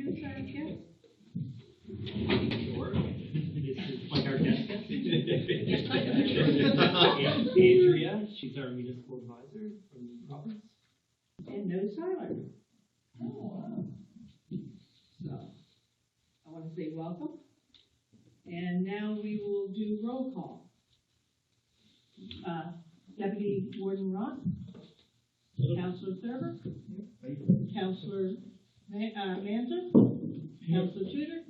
introduce our guest? Sure. This is like our guest. Andrea, she's our municipal advisor from the province. And no Tyler. Oh, wow. So, I want to say welcome. And now we will do roll call. Deputy Warden Ross, Councillor Thurber, Councillor Manson, Councillor Tudor,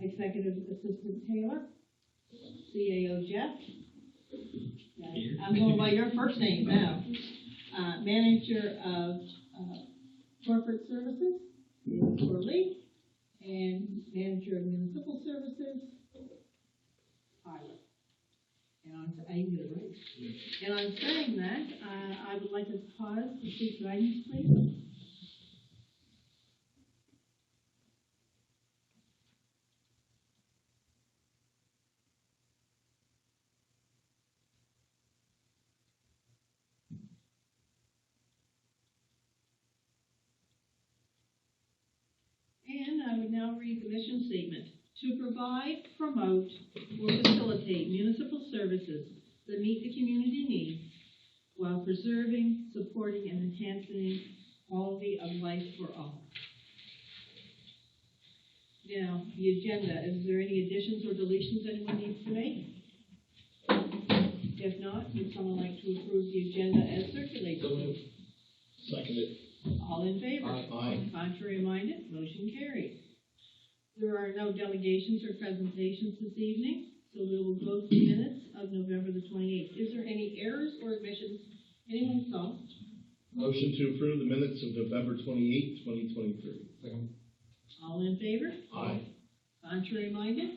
Executive Assistant Taylor, CAO Jeff. I'm going by your first name now. Manager of Corporate Services is Lee, and Manager of Municipal Services, Tyler. And I did it right. And on saying that, I would like to pause to seek guidance, please. And I would now read the mission statement. To provide, promote, or facilitate municipal services that meet the community needs while preserving, supporting, and enhancing quality of life for all. Now, the agenda. Is there any additions or deletions anyone needs to make? If not, would someone like to approve the agenda as circulated? Seconded. All in favor? Aye. Contrary minded, motion carries. There are no delegations or presentations this evening, so we will go to the minutes of November the 28th. Is there any errors or omissions anyone saw? Motion to approve the minutes of November 28th, 2023. Second. All in favor? Aye. Contrary minded,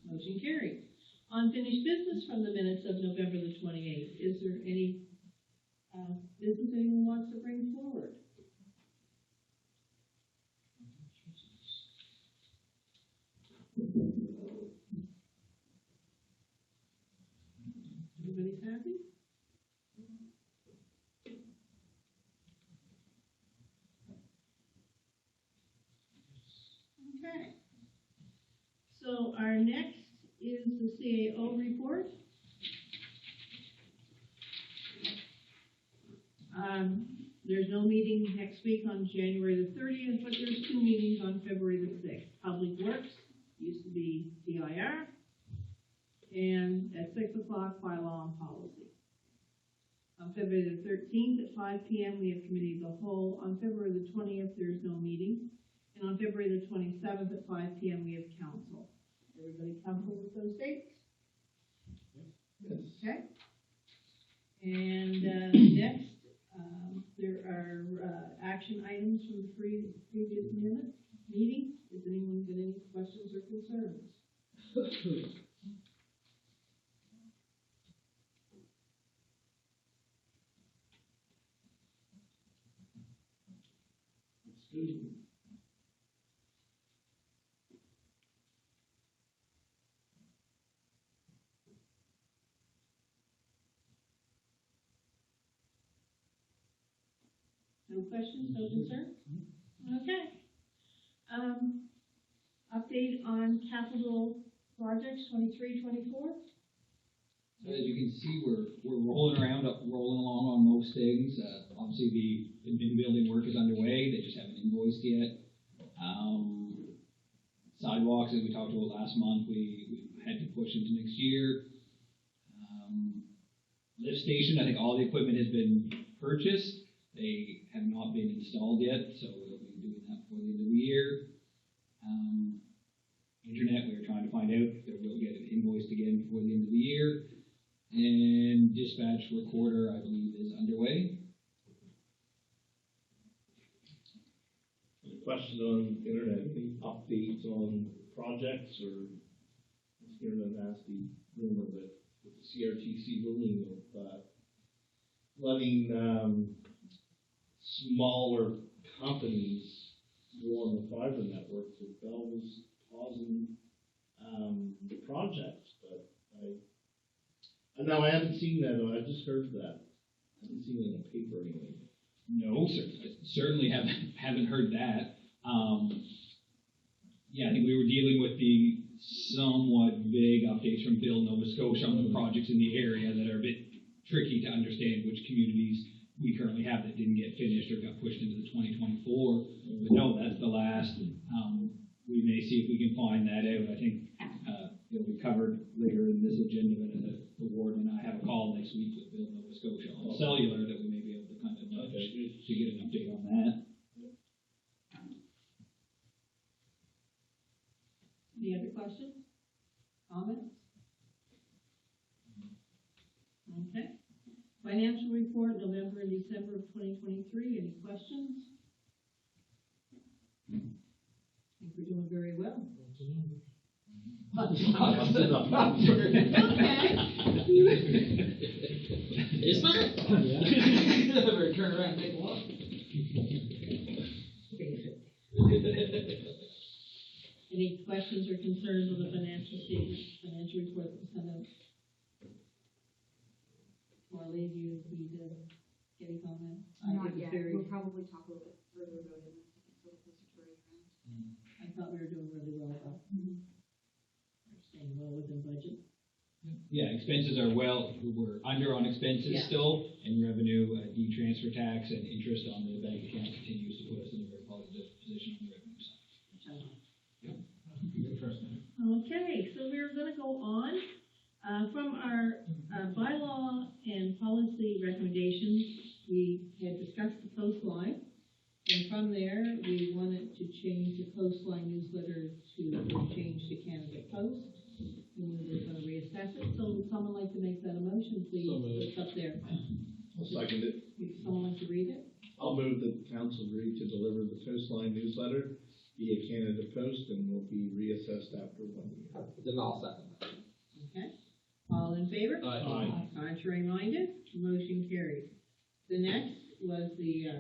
motion carries. Unfinished business from the minutes of November the 28th. Is there any business anyone wants to bring forward? Everybody's happy? Okay. So our next is the CAO report. There's no meeting next week on January the 30th, but there's 2 meetings on February the 6th. Public Works, used to be DIR, and at 6 o'clock, bylaw and policy. On February the 13th at 5 p.m., we have committee of the whole. On February the 20th, there's no meeting. And on February the 27th at 5 p.m., we have council. Everybody comfortable with those dates? Yes. Okay. And next, there are action items from the previous meeting. Does anyone get any questions or concerns? No questions, no concerns? Okay. Update on capital projects 23-24. So as you can see, we're rolling along on most things. Obviously, the building work is underway. They just haven't invoiced yet. Sidewalks, as we talked about last month, we had to push into next year. Lift station, I think all the equipment has been purchased. They have not been installed yet, so we'll be doing that before the end of the year. Internet, we were trying to find out if we'll get it invoiced again before the end of the year. And dispatch recorder, I believe, is underway. A question on internet, any updates on projects, or I'm hearing a nasty rumor that with the CRTC ruling of letting smaller companies go on the fiber network, that Bell was pausing the projects, but I haven't seen that. I just heard that. I haven't seen it in the paper anyway. No, certainly haven't heard that. Yeah, I think we were dealing with the somewhat vague updates from Bill Nova Scotia on the projects in the area that are a bit tricky to understand which communities we currently have that didn't get finished or got pushed into the 2024. But no, that's the last. We may see if we can find that out. I think it'll be covered later in this agenda, but the warden and I have a call next week with Bill Nova Scotia on cellular that we may be able to kind of nudge to get an update on that. Any other questions? Comments? Okay. Financial report, November and December of 2023. Any questions? I think we're doing very well. Okay. Is that? Yeah. Better turn around and take a walk. Any questions or concerns on the financial statement, financial report that was sent out? Marlene, do you need to get any comment? Not yet, we'll probably talk a little bit further about it, so closer to our end. I thought we were doing really well, though. We're staying well within budget. Yeah, expenses are we're under on expenses Yeah. still, and revenue, transfer tax and interest on the bank account continues to put us in a very positive position on the revenue side. Which I like. Interesting. Okay, so we're gonna go on, from our, bylaw and policy recommendations, we had discussed the coastline. And from there, we wanted to change the coastline newsletter to change to Canada Post. And we were gonna reassess it, so would someone like to make that a motion, please? So moved. It's up there. I'll second it. Would someone like to read it? I'll move that the council agree to deliver the coastline newsletter via Canada Post and will be reassessed after 1 year. Then I'll second that. Okay, all in favor? Aye. Contrary minded, motion carried. The next was the,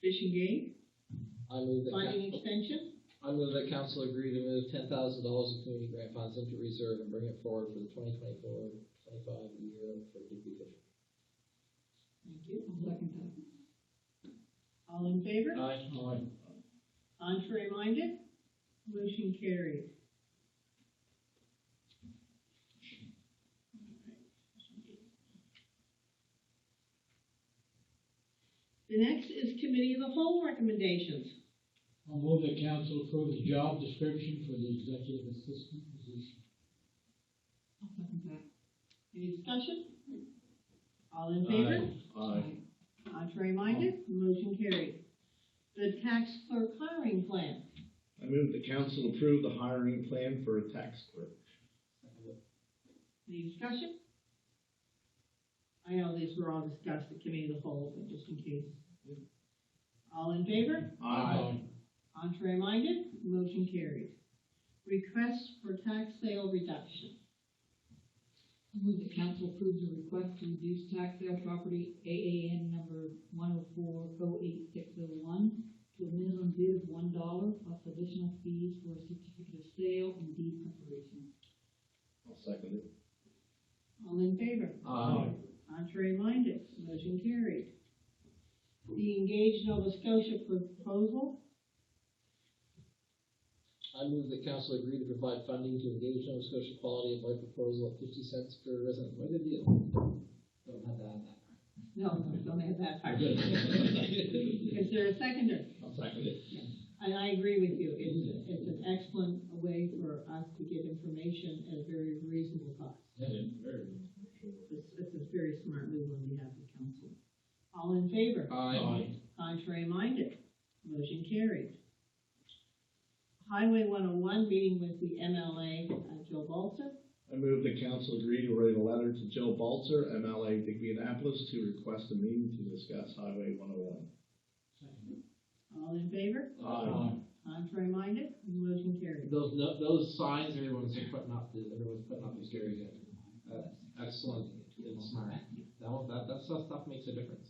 fishing game, I move that, funding extension. I move that council agree to move $10,000 of community grant funds into reserve and bring it forward for the 2024-25 year for Digby fishing. Thank you. I'll second that. All in favor? Aye. Contrary minded, motion carried. The next is committee of the whole recommendations. I'll move that council approve the job description for the executive assistant position. I'll second that. Any discussion? All in favor? Aye. Contrary minded, motion carried. The tax clerk hiring plan. I move the council approve the hiring plan for a tax clerk. Any discussion? I know these were all discussed at committee of the whole, but just in case. All in favor? Aye. Contrary minded, motion carried. Request for tax sale reduction. I move that council approves the request to reduce tax sale property AAN number 104-08601 to a minimum bid of $1 plus additional fees for a certificate of sale and deed preparation. I'll second it. All in favor? Aye. Contrary minded, motion carried. The Engage Nova Scotia proposal. I move that council agree to provide funding to engage Nova Scotia Quality of Life proposal at 50 cents per resident. What a good deal. Don't have to add that. No, don't add that part. Is there a seconder? I'll second it. And I agree with you. It's an excellent way for us to get information at a very reasonable cost. It's a very smart move on behalf of the council. All in favor? Aye. Contrary minded, motion carried. Highway 101, meeting with the MLA, Joe Balzer. I move the council agree to write a letter to Joe Balzer, MLA Digby Annapolis, to request a meeting to discuss Highway 101. All in favor? Aye. Contrary minded, motion carried. Those signs everyone's putting up is very good. Excellent. It's smart. That stuff makes a difference.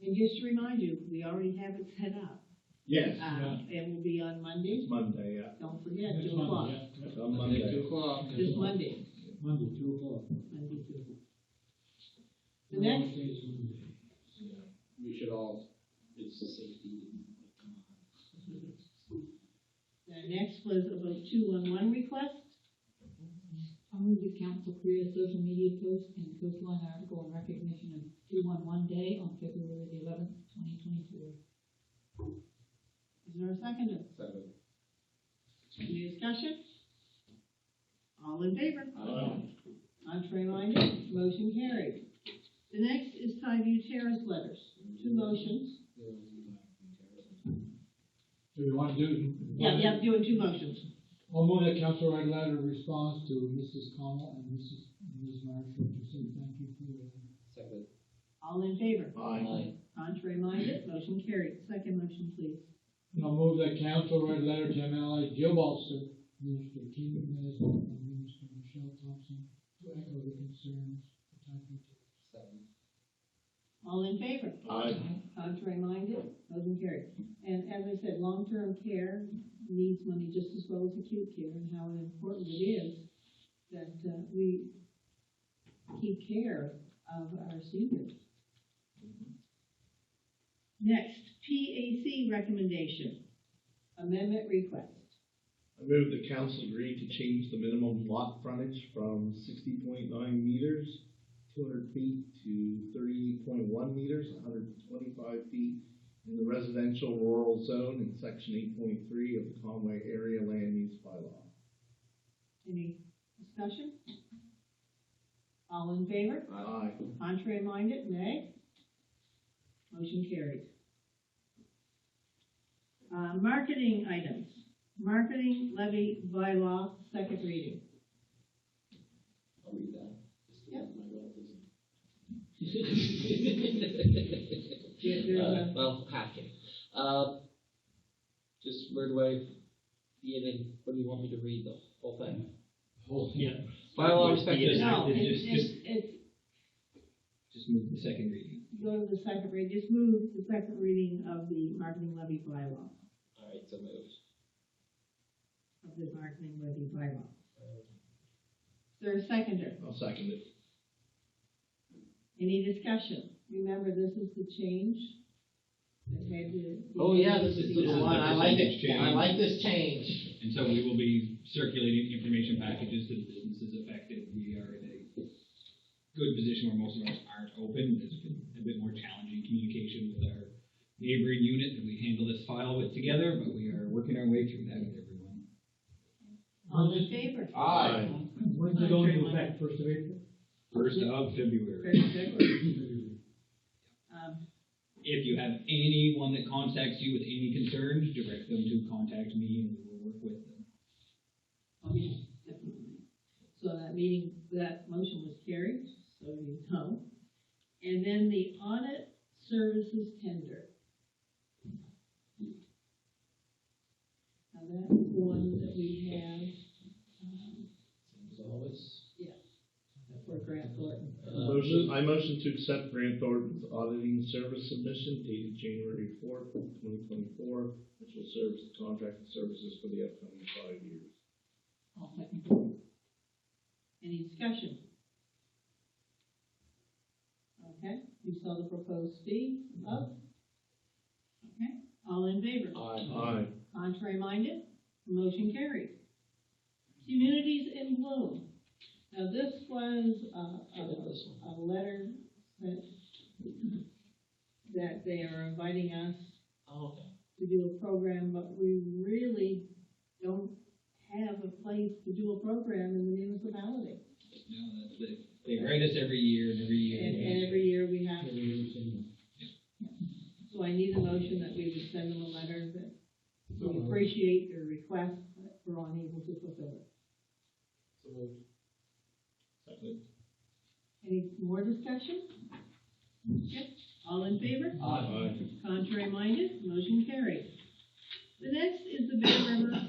And just to remind you, we already have it set up. Yes. It will be on Monday. It's Monday, yeah. Don't forget, Next 2 o'clock. Monday, yeah. It's on Monday. 2 o'clock. This Monday. Monday, 2 o'clock. Monday, 2 o'clock. The next, We should all, it's a safety. Next was about 211 request. I move the council create a social media post and coastline article in recognition of 211 Day on February the 11th, 2024. Is there a second? Second. Any discussion? All in favor? Aye. Contrary minded, motion carried. The next is Skyview Terrace letters, 2 motions. Do we want to do? Yeah, doing 2 motions. I'll move that council write a letter of response to Mrs. Connell and Ms. Marshall to say thank you for your letter. Second. All in favor? Aye. Contrary minded, motion carried. Second motion, please. And I'll move that council write a letter to MLA Jill Balster, Minister Kim McManus, and Minister Michelle Thompson to echo the concerns of Skyview Terrace. Second. All in favor? Aye. Contrary minded, motion carried. And as I said, long-term care needs money just as well as acute care, and how important it is that we keep care of our seniors. Next, PAC recommendation, amendment request. I move the council agree to change the minimum lot frontage from 60.9 meters, 200 feet, to 38.1 meters, 125 feet, in the residential rural zone in section 8.3 of the Conway Area Land Use Bylaw. Any discussion? All in favor? Aye. Contrary minded, nay. Motion carried. Marketing items. Marketing levy bylaw, second reading. I'll read that. Yep. Well, half kidding. Just where do I be in, and what do you want me to read, the whole thing? Yeah. Bylaw With the respective. No, enacted- Just move the second reading. go to the second reading, just move the second reading of the marketing levy bylaw, All right, so moved. of the marketing levy bylaw. Is there a seconder? I'll second it. Any discussion? Remember, this is the change that had to. Oh, yeah, this is the the one, I like it, change. I like this change. And so we will be circulating information packages to the businesses affected. We are in a good position where most of ours aren't open. It's been a bit more challenging communication with our neighboring unit that we handle this file with together, but we are working our way through that with everyone. All in favor? Aye. When's it going into effect, 1st of April? 1st of February. If you have anyone that contacts you with any concerns, direct them to contact me and we will work with them. Okay, definitely. So that motion was carried, so you know. And then the audit services tender. Now that's the one that we have, As always. for Grant Thornton. I motion to accept Grant Thornton's auditing service submission dated January 4th, 2024, which will serve as the contracted services for the upcoming 5 years. I'll second. Any discussion? Okay, you saw the proposed fee of? Okay, all in favor? Aye. Contrary minded? Motion carried. Communities in Bloom. Now, this was a letter that they are inviting us Oh, okay. to do a program, but we really don't have a place to do a program in the municipality. No, that's it. They write us every year and every year. And every year we have, so I need a motion that we would send them a letter that we appreciate their request, but we're unable to fulfill it. So moved. Second. Any more discussion? Okay, all in favor? Aye. Contrary minded, motion carried. The next is the Bear River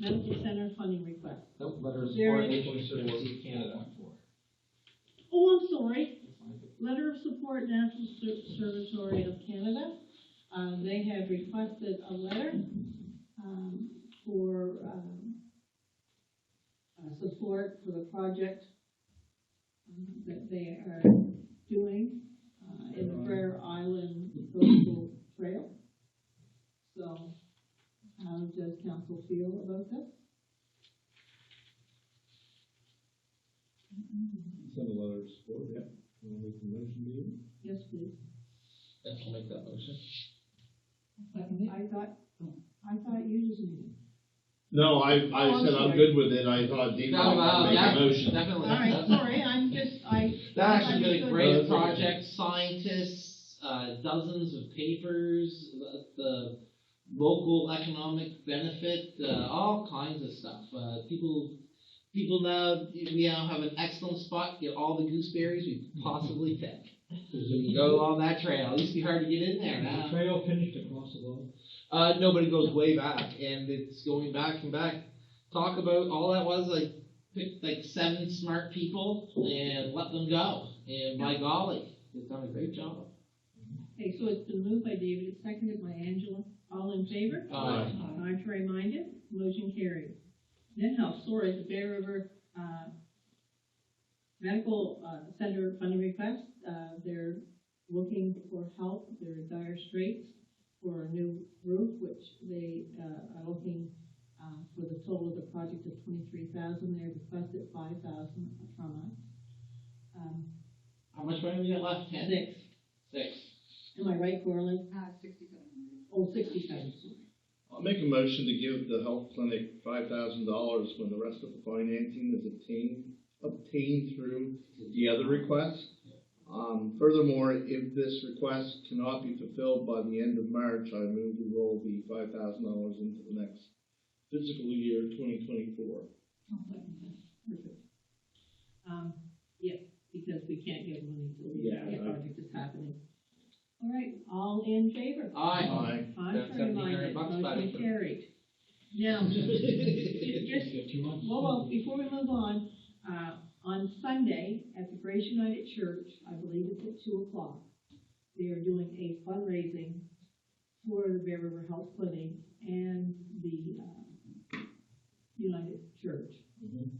Medical Center funding request. Nope, letter of There support, is- HCC Canada. Oh, I'm sorry. Letter of support, National Servitory of Canada. They have requested a letter, for, support for the project that they are doing, in the Frere Island Coastal Trail. So, How does council feel about this? Send a letter of support, yeah. Wanna make a motion, do you? Yes, please. Yes, I'll make that motion. Second it. I thought you just needed. No, I I'm said I'm sorry. good with it, I thought Dave No, might make yeah, a motion. definitely. All right, sorry, That actually been a understood. great No, that's okay. project, scientists, dozens of papers, the local economic benefit, all kinds of stuff. People now, we now have an excellent spot to get all the gooseberries we could possibly pick. We can go on that trail. It used to be hard to get in there now. The trail finished across the road. Nobody goes way back, and it's going back and back. Talk about all that was like pick like 7 smart people and let them go. And by golly, they've done a great job. Okay, so it's been moved by David, seconded by Angela. All in favor? Aye. Contrary minded, motion carried. Then health, sorry, the Bear River, Medical, Center funding request, they're looking for help, they're in dire straits for a new roof, which they, are looking, for the total of the project of $23,000, they requested $5,000 from us. How much money we got left? 10? 6, 6. am I right, Coralie? 67. Oh, 67. I'll make a motion to give the health clinic $5,000 when the rest of the financing is obtained through the other request. Furthermore, if this request cannot be fulfilled by the end of March, I move we roll the $5,000 into the next fiscal year 2024. I'll second that. Perfect. Yeah, because we can't get money until Yeah, the right. project is happening. All right, all in favor? Aye. Aye. Contrary minded, $1,700 motion back. carried. Now, well, before we move on Sunday at the Grace United Church, I believe it's at 2:00, they are doing a fundraising for the Bear River Health Clinic and the United Church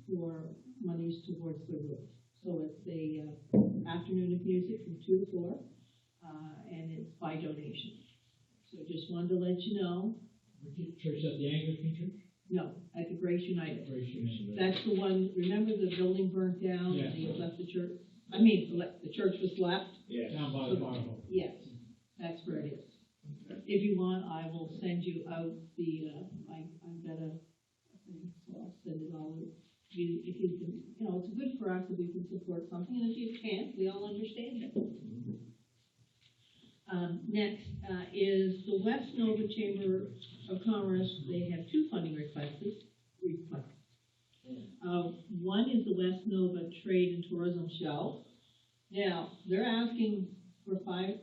for monies towards the roof. So it's a afternoon of music from 2 to 4, and it's by donation. So just wanted to let you know. Which church, at the Anglican church? No, at the Grace United. Grace United. That's the one, remember the building burnt down Yeah. and they left the church? I mean, the church was left? Yeah. Down by the fire hall. Yes, that's where it is. If you want, I will send you out the, I've got a thing, so I'll send it all. If you can, it's good for us if we can support something, and if you can't, we all understand it. Next, is the West Nova Chamber of Commerce. They have 2 funding requests. One is the West Nova Trade and Tourism Show. Now, they're asking for 5.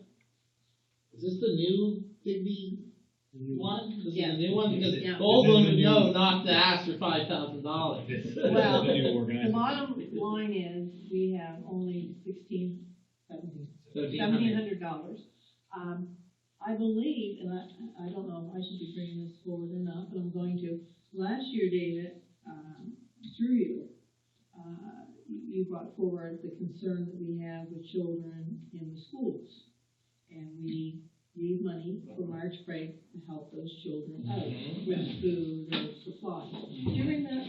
Is this the new Digby one? This is Yeah. the new one, because Yeah. the old This is one the we new- know not to ask for $5,000. Well, The new the organization. bottom line is, we have only $1,700. I believe, and I don't know if I should be bringing this forward or not, but I'm going to. Last year, David, through you, you brought forward the concern that we have with children in the schools. And we need money for March break to help those children out with food or supplies. During the,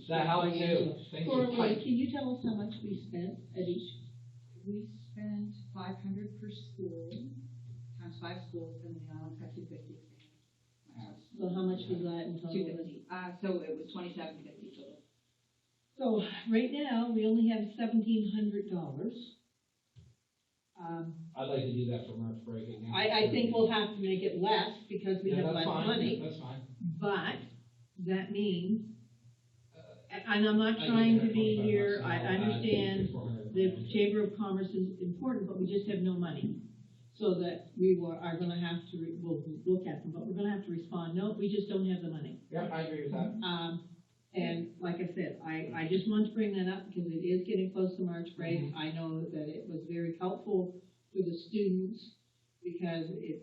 That helps too. Coralie, can you tell us how much we spent at each? We spent 500 per school, times 5 schools, and then the island's got 250. So how much was that in total? 250. So it was 2750 total. So right now, we only have $1,700. I'd like to do that for March break again. I think we'll have to make it less because we Yeah, have that's less fine. money, That's fine. but that means, and I'm not trying to be here, I understand the Chamber of Commerce is important, but we just have no money. So that are gonna have to, we'll look at them, but we're gonna have to respond, no, we just don't have the money. Yeah, I agree with that. And like I said, I just wanted to bring that up because it is getting close to March break. I know that it was very helpful for the students because it's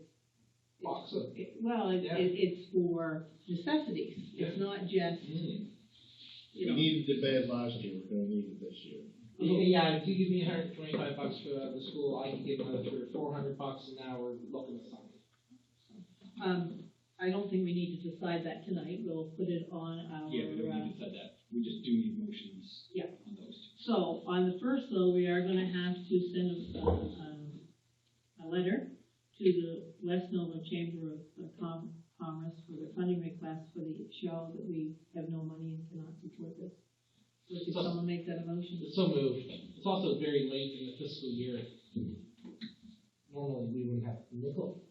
for necessities. It's not just, We needed it bad last year, we're gonna need it this year. Yeah, if you give me $125 for the school, I can give another $300 or $400, and now we're looking at something. I don't think we need to decide that tonight, we'll put it on our. Yeah, we don't need to set that, we just do need motions. Yeah. On those two. So, on the first though, we are gonna have to send a letter to the West Nova Chamber of Commerce for the funding request for the show that we have no money and cannot support this. So could someone make that a motion? So moved. It's also very late in the fiscal year. Normally, we wouldn't have nickel.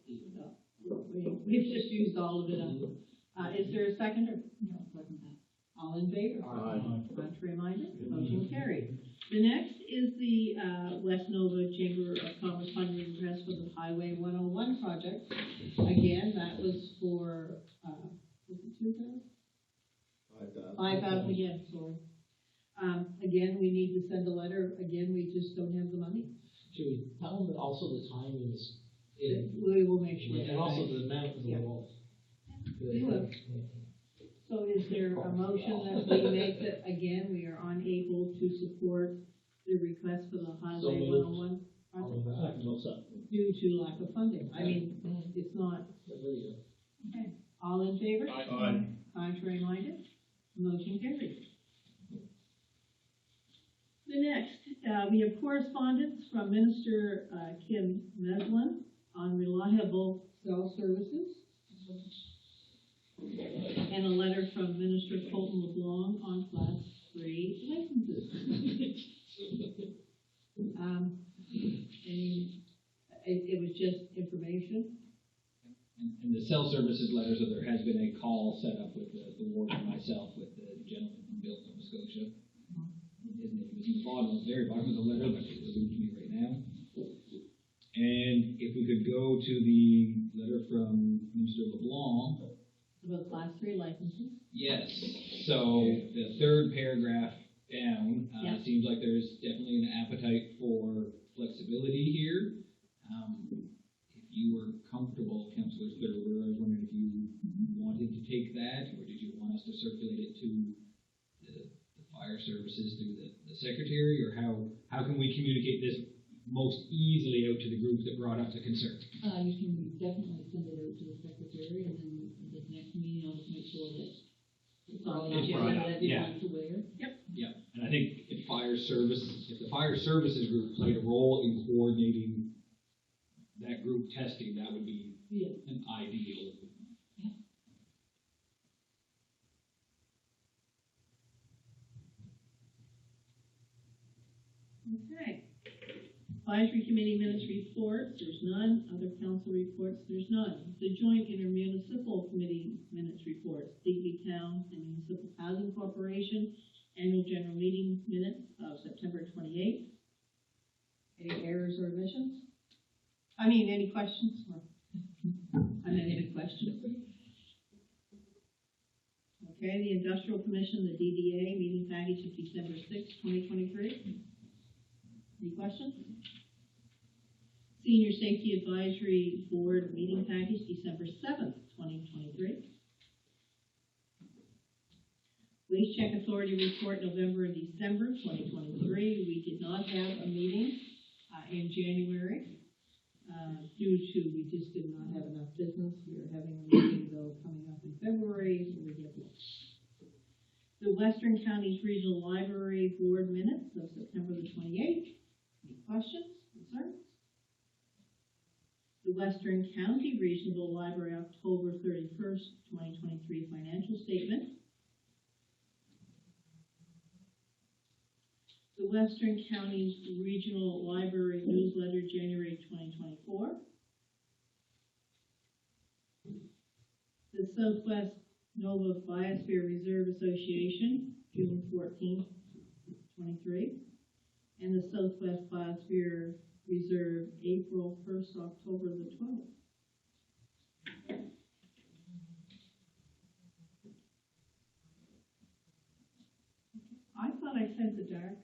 We've just used all of it up. Is there a seconder? No, second that. All in favor? Aye. Contrary minded, motion carried. The next is the West Nova Chamber of Commerce funding request for the Highway 101 project. Again, that was for, was it 2,000? 5,000 again, sorry. Again, we need to send a letter, again, we just don't have the money. Should we tell them that also the timing is in, We will make sure. and also the amount is Yeah. involved? We will. So is there a motion that we make that, again, we are unable to support the request for the So Highway moved. 101 All project of that. What's that? due to lack of funding? I mean, it's not, There you go. okay, all in favor? Aye. Contrary minded? Motion carries. The next, we have correspondence from Minister Kim Meslin on reliable cell services. And a letter from Minister Colton LeBlanc on Class 3 licenses. And it was just information. And the cell services letter, so there has been a call set up with the ward and myself with the gentleman from Bill, Nova Scotia. His name is in the bottom, very bottom of the letter, but it's alluded to me right now. And if we could go to the letter from Minister LeBlanc. About Class 3 licenses. Yes, so the third paragraph down, Yeah. it seems like there's definitely an appetite for flexibility here. If you were comfortable, Councillor Thurber, I was wondering if you wanted to take that, or did you want us to circulate it to the fire services through the secretary, or how can we communicate this most easily out to the group that brought up the concern? You can definitely send it out to the secretary, and then at the next meeting, I'll just make sure that it's all It's agenda brought that up, yeah. everyone's aware. Yeah, and I think if the fire services group played a role in coordinating that group testing, that would be Yeah. an ideal. Okay. Advisory Committee minutes reports, there's none. Other council reports, there's none. The Joint Intermunicipal Committee minutes reports, Digby Town and Municipal Housing Corporation, Annual General Meeting minutes of September 28th. Any errors or omissions? Any questions? Any questions? Okay, the Industrial Commission, the DDA, meeting package of December 6th, 2023. Any questions? Senior Safety Advisory Board meeting package, December 7th, 2023. Waste Check Authority report, November and December 2023. We did not have a meeting in January due to, we just did not have enough business. We are having a meeting though coming up in February, so we get the Western Counties Regional Library Board minutes of September the 28th. Any questions, concerns? The Western County Regional Library October 31st, 2023 financial statement. The Western Counties Regional Library newsletter, January 2024. The Southwest Nova Biosphere Reserve Association, June 14th, 23. And the Southwest Biosphere Reserve, April 1st, October the 12th. I thought I sent the dark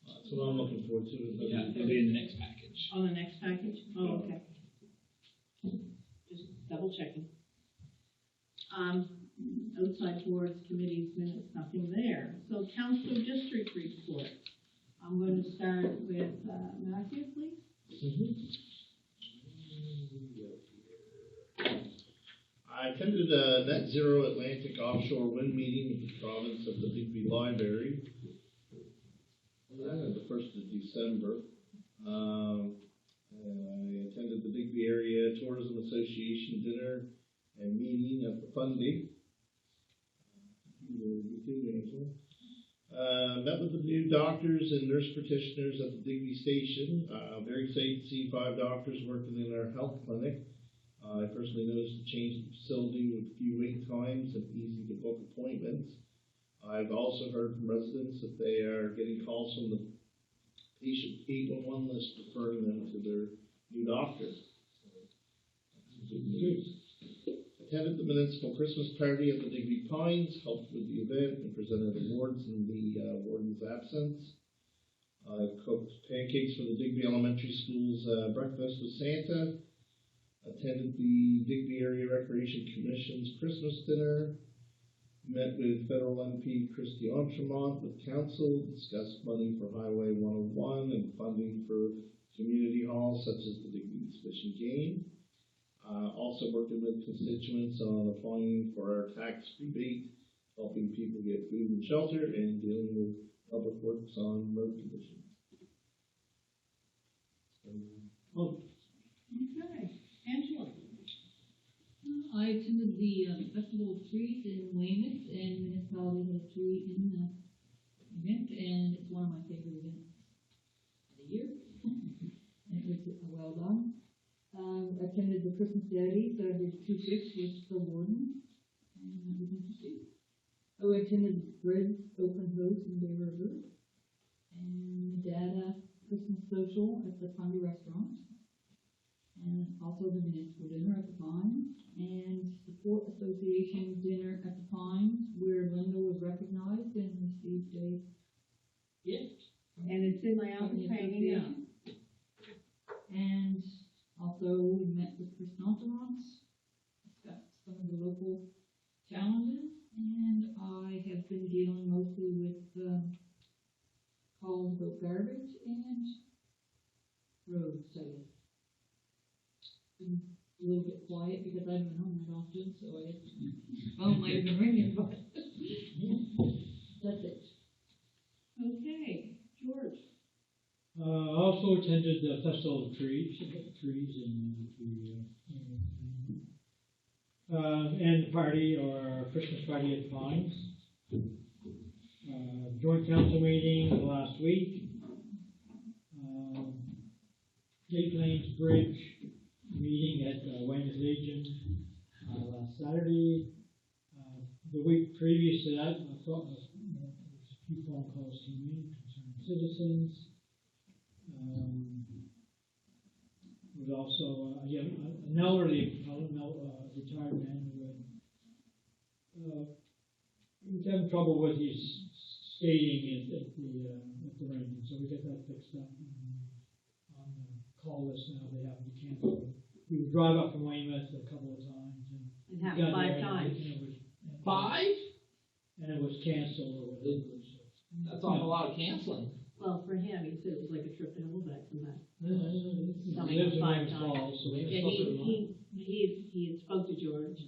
That's what I'm looking forward to. Yeah, it'll be in the next package. on the next package. Oh, okay. Just double checking. Outside boards, committees, minutes, nothing there. So council district report. I'm going to start with Matthew, please. I I attended a Net Zero Atlantic offshore wind meeting with the province of the Digby Library. The 1st of December. I attended the Digby Area Tourism Association dinner and meeting at the Fundy. Met with the new doctors and nurse practitioners at the Digby station. Very excited to see 5 doctors working in our health clinic. I personally noticed a change in the facility with few wait times and easy to book appointments. I've also heard from residents that they are getting calls from the patient 811 list referring them to their new doctor. Good news. Attended the municipal Christmas party at the Digby Pines, helped with the event and presented awards in the warden's absence. I cooked pancakes for the Digby Elementary School's breakfast with Santa. Attended the Digby Area Recreation Commission's Christmas dinner. Met with Federal MP Christy Entremont with Council, discussed money for Highway 101 and funding for community halls such as the Digby's Fish and Game. Also working with constituents on applying for our tax rebate, helping people get food and shelter, and dealing with public works on road conditions. Okay, Angela? I attended the Festival of Trees in Weymouth, and Municipality had a tree in the event, and it's one of my favorite events of the year. And it was well done. Attended the Christmas Daddy, so I did 2 gifts with the warden, and that was interesting. I attended Bread's open house in Bay River, and Dada Christmas social at the Fundy restaurant, and also the municipal dinner at the Pines, and the Port Association dinner at the Pines, where Linda was recognized and received a gift. And it's in my office hanging out. And also we met with Chris Nontalons, discussed some of the local challenges, and I have been dealing mostly with calls about garbage and roads, I guess. Been a little bit quiet because I haven't been home that often, so I phone might have been ringing, but that's it. Okay, George? Also attended the Festival of Trees and the party or Christmas party at the Pines. Joint council meeting last week. Lake Lanes Bridge meeting at Weymouth Legion last Saturday. The week previous to that, I thought there was a few phone calls came in concerning citizens. There was also an elderly retired man who was having trouble with his skating at the rink, and so we got that fixed up. On the call list now, they have to cancel. He would drive up from Weymouth a couple of times And have it 5 times. And it was canceled or whatever. That's a lot of canceling. Well, for him, he said it was like a trip to Hillback from that. He Coming lives in 5 Weymouth times. Falls, so we Yeah, just he had spoke to George,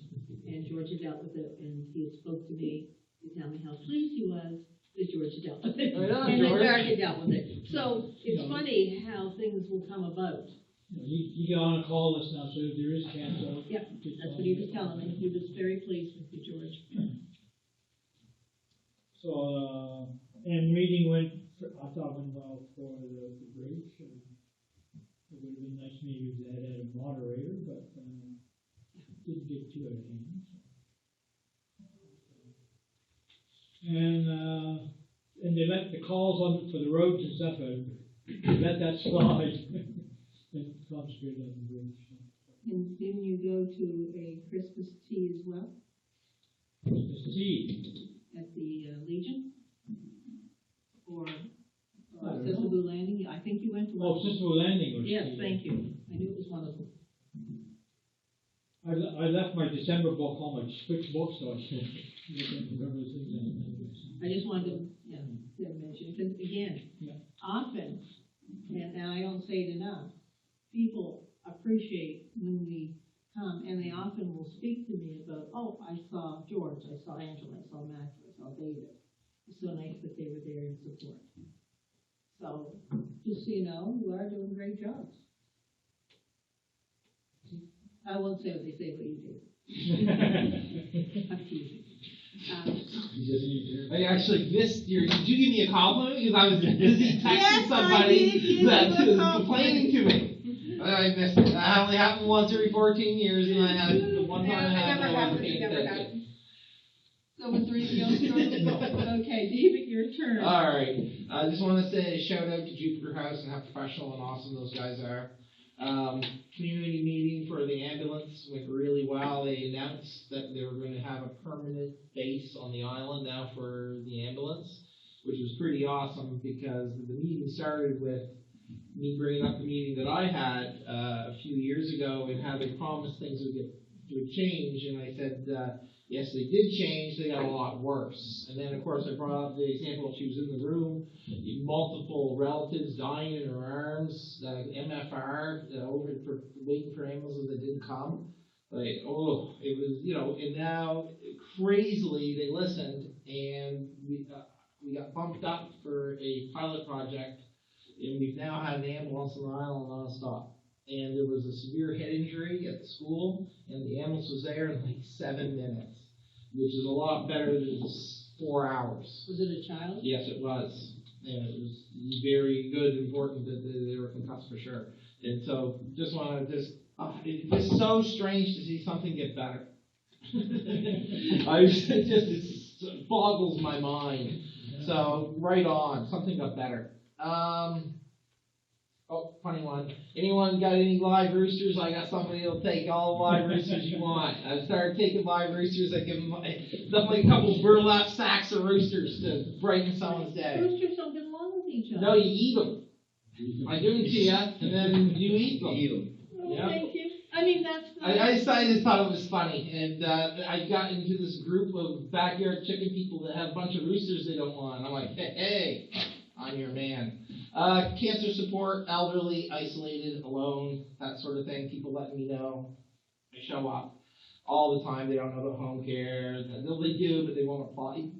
and George had dealt with it, and he had spoke to me to tell me how pleased he was that George had dealt with it. Right on, And that George. George had dealt with it. So, it's funny how things will come about. He got on a call list now, so if there is cancel. Yep, that's what he was telling me. He was very pleased with you, George. So, and the meeting I thought went well for the bridge. It would have been nice maybe if they had had a moderator, but didn't get too out of hand. And they let the calls on for the roads and stuff they let that slide and concentrate on the bridge. And didn't you go to a Christmas tea as well Christmas tea. at the Legion? Or I don't know. Cicely Landing? I think you went to one. Oh, Cicely Landing was. Yes, thank you. I knew it was one of them. I left my December book home, I switched books, so I can't remember the things. I just wanted to mention, because again, often, and I don't say it enough, people appreciate when we And they often will speak to me about, oh, I saw George, I saw Angela, I saw Matthew, I saw David. It's so nice that they were there in support. So, just so you know, you are doing great jobs. I won't say what they say, but you do. I'm teasing. I actually missed your. Did you give me a compliment? Because I was busy texting Yes, I somebody did give that you a was compliment. complaining to me. I missed it. That only happened once every 14 years, and I had the one time it happened. I wasn't paying attention. So was there anything else, George? Okay, David, your turn. All right. I just want to say a shout out to Jupiter House and how professional and awesome those guys are. Community meeting for the ambulance went really well. They announced that they were going to have a permanent base on the island now for the ambulance, which was pretty awesome because the meeting started with me bringing up the meeting that I had a few years ago and how they promised things would change, and I said, yes, they did change, they got a lot worse. And then, of course, I brought up the example, she was in the room, multiple relatives dying in her arms, MFR, waiting for ambulances that didn't come. Like, oh, it was, and now, crazily, they listened, and we got bumped up for a pilot project, and we've now had an ambulance on the island nonstop. And there was a severe head injury at the school, and the ambulance was there in like 7 minutes, which is a lot better than 4 hours. Was it a child? Yes, it was. And it was very good and important that they were concussed for sure. And so, just want to it's just so strange to see something get better. It boggles my mind. So, right on, something got better. Oh, funny one. Anyone got any live roosters? I got somebody that'll take all the live roosters you want. I've started taking live roosters. I give them like a couple burlap sacks of roosters to brighten someone's day. Roosters don't get along with each other. No, you eat them. I give them to you, and then you eat them. Oh, Yeah. thank you. I mean, that's. I just thought it was funny, and I got into this group of backyard chicken people that have a bunch of roosters they don't want. I'm like, hey, I'm your man. Cancer support, elderly, isolated, alone, that sort of thing. People letting me know. They show up all the time. They don't know about home care. They do, but they won't apply.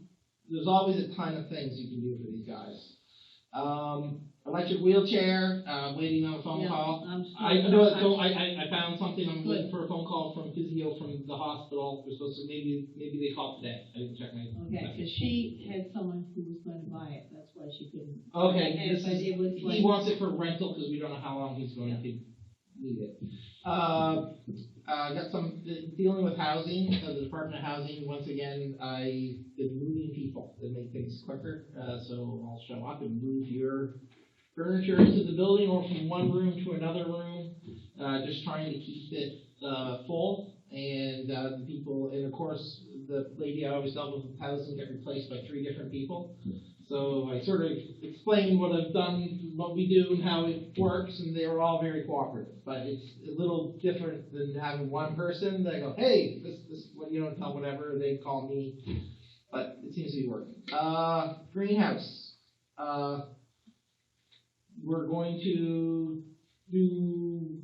There's always a ton of things you can do for these guys. Electric wheelchair, waiting on a phone call. I found something. I'm waiting for a phone call from physio from the hospital. We're supposed to maybe they called today. I didn't check my. Okay, because she had someone who was going to buy it. That's why she couldn't. Okay, He wants it for rental because we don't know how long he's going to need it. Got some dealing with housing. The Department of Housing, once again, I've been moving people to make things quicker. So I'll show up and move your furniture into the building or from one room to another room. Just trying to keep it full. And the people, and of course, the lady I always dealt with housing get replaced by 3 different people. So I sort of explained what I've done, what we do, and how it works, and they were all very cooperative. But it's a little different than having one person. They go, hey, this, tell whatever. They call me, but it seems to be working. Greenhouse. We're going to do.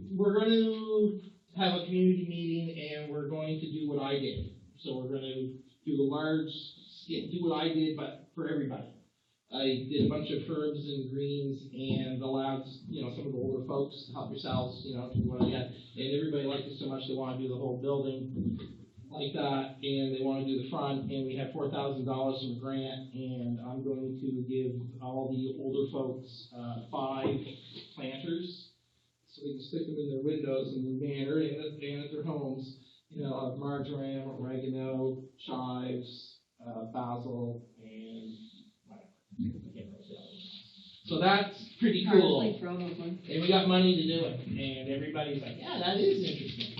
We're going to have a community meeting, and we're going to do what I did. So we're going to do what I did, but for everybody. I did a bunch of herbs and greens and allowed, some of the older folks to help yourselves, do what I had. And everybody liked it so much they want to do the whole building like that, and they want to do the front, and we have $4,000 from a grant, and I'm going to give all the older folks 5 planters so they can stick them in their windows and at their homes. Marjoram, oregano, chives, basil, and whatever. I can't really say all of them. So that's pretty cool. And we got money to do it. And everybody's like, yeah, that is interesting.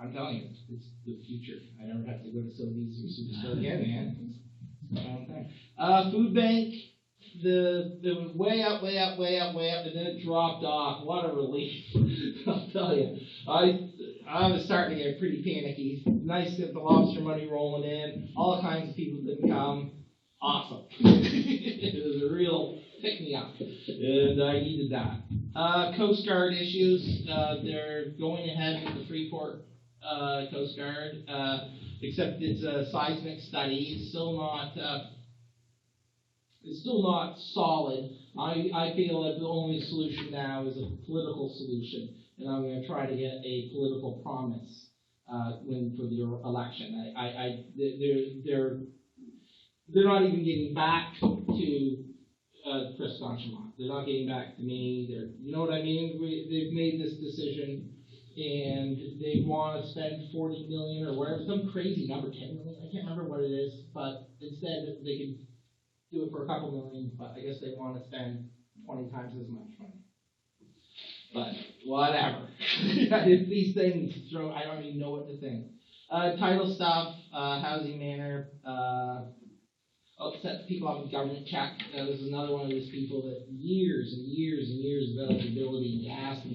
I'm telling you, it's the future. I never have to go to Sylvie's or Superstore again, man. It's food bank, the went way up, and then it dropped off. What a relief. I'll tell you. I was starting to get pretty panicky. Nice to get the lobster money rolling in. All kinds of people didn't come. Awesome. It was a real pick-me-up. And I needed that. Coast Guard issues, they're going ahead with the Freeport, Coast Guard, except it's a seismic study, it's still not solid. I feel that the only solution now is a political solution, and I'm gonna try to get a political promise, win for the election. They're not even getting back to Chris Nonchalant. They're not getting back to me. You know what I mean? They've made this decision, and they want to spend 40 million or whatever, some crazy number, 10 million. I can't remember what it is, but instead they can do it for a couple million. But I guess they want to spend 20 times as much money. But whatever. These things, I don't even know what to think. Title stuff, housing manor. Set people up with government check. This is another one of those people that years and years and years of eligibility, you ask them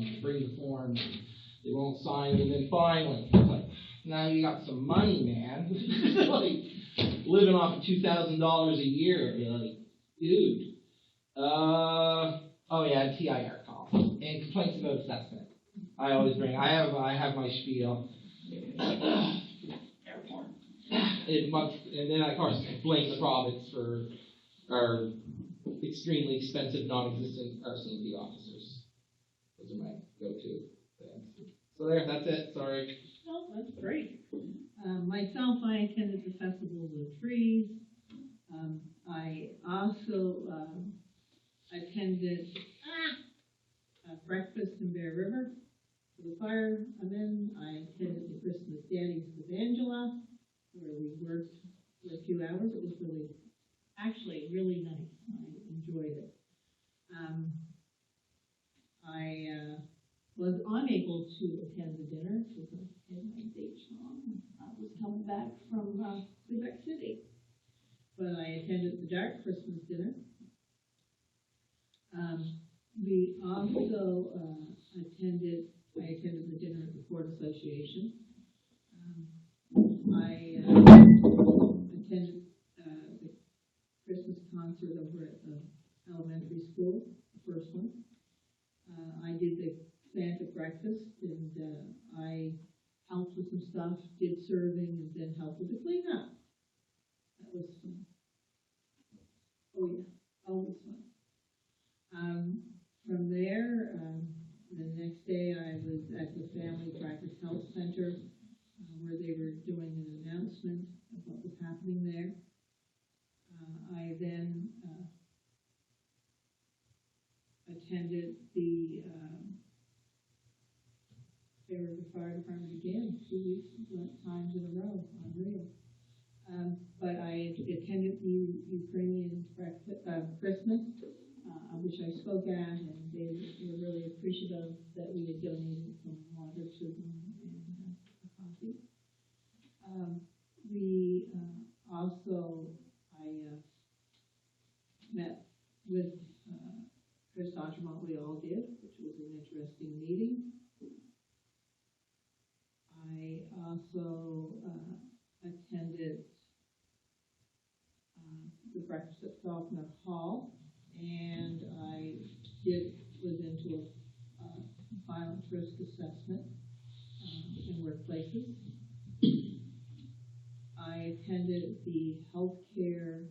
to bring the forms, they won't sign it, and then finally, it's like, now you got some money, man. Like, living off of $2,000 a year, you're like, dude. Oh yeah, TIR call. And complaints about assessment. I always bring, I have my spiel. And then of course blame the province for our extremely expensive, non-existent RCMP officers. Those are my go-to things. So there, that's it. Sorry. Oh, that's great. Myself, I attended the Festival of the Trees. I also attended a breakfast in Bear River for the firemen. I attended the Christmas Daddies with Angela, where we worked for a few hours. It was really nice. I enjoyed it. I was unable to attend the dinner because I had my dates wrong. I was coming back from Quebec City. But I attended the dark Christmas dinner. We also attended the dinner at the Port Association. I attended the Christmas concert over at the elementary school, the first one. I did the Santa breakfast, and I helped with some stuff, did serving, and then helped with the cleanup. That was fun. Oh yeah, always fun. From there, the next day I was at the Family Practice Health Center, where they were doing an announcement of what was happening there. I then attended the Bear River Fire Department again, 2 times in a row, unreal. But I attended the Ukrainian Christmas, which I spoke at, and they were really appreciative that we had donated some water to them and a coffee. I met with Chris Nonchalant, we all did, which was an interesting meeting. I also attended the breakfast at Falconer Hall, and I was into a violence risk assessment in workplaces. I attended the healthcare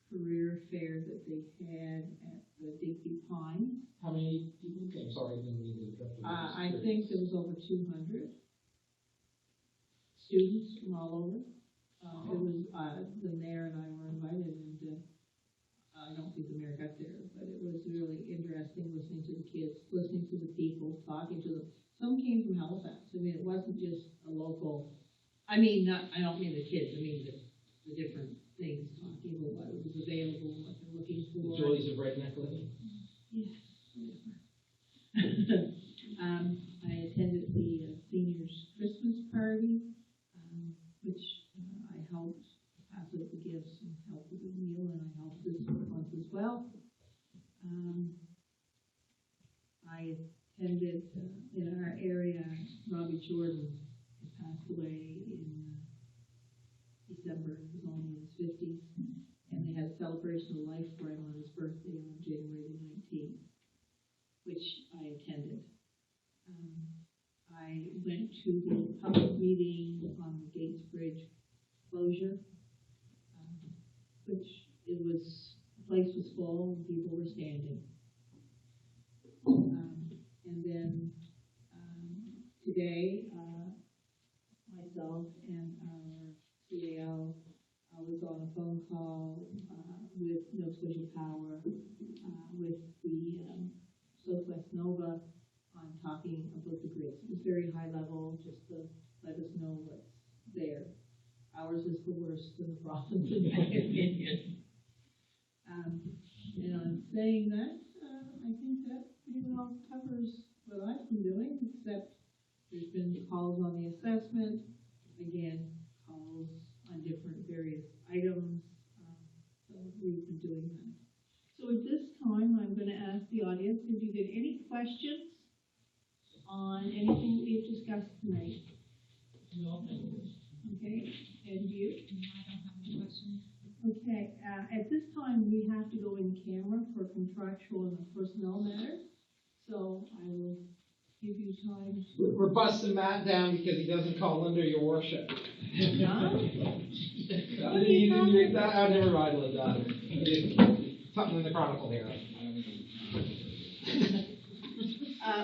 career fair that they had at the Digby Pines. How many people came? Sorry, I didn't mean to interrupt you. I think there was over 200 students from all over. It was the mayor and I were invited, and I don't think the mayor got there, but it was really interesting listening to the kids, listening to the people, talking to them. Some came from Halifax. I mean, it wasn't just a local. I don't mean the kids. I mean the different things, talking about what was available, what they're looking for. The joys of redneck living. Yes. I attended the seniors' Christmas party, which I helped pass out the gifts and helped with the meal, and I helped this month as well. I attended in our area, Robbie Jordan passed away in December. He was only in his 50s, and they had a celebration of life for him on his birthday on January the 19th. which I attended. I went to the public meeting on the Gates Bridge closure, which the place was full and people were standing. And then today, myself and our CAO was on a phone call with Nova Scotia Power, with the Southwest Nova, on talking about the grids. It was very high level, just to let us know what's there. Ours is the worst in the province, in my opinion. And on saying that, I think that pretty well covers what I've been doing, except there's been calls on the assessment, again, calls on different various items, so we've been doing that. So at this time, I'm going to ask the audience if you get any questions on anything we've discussed tonight. No, thank you. Okay, and you? I don't have any questions. Okay, at this time, we have to go in camera for contractual and personnel matters, so I will give you time to. We're busting Matt down because he doesn't call under your worship. Huh? Never mind, Linda. Something in the Chronicle here.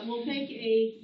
We'll take a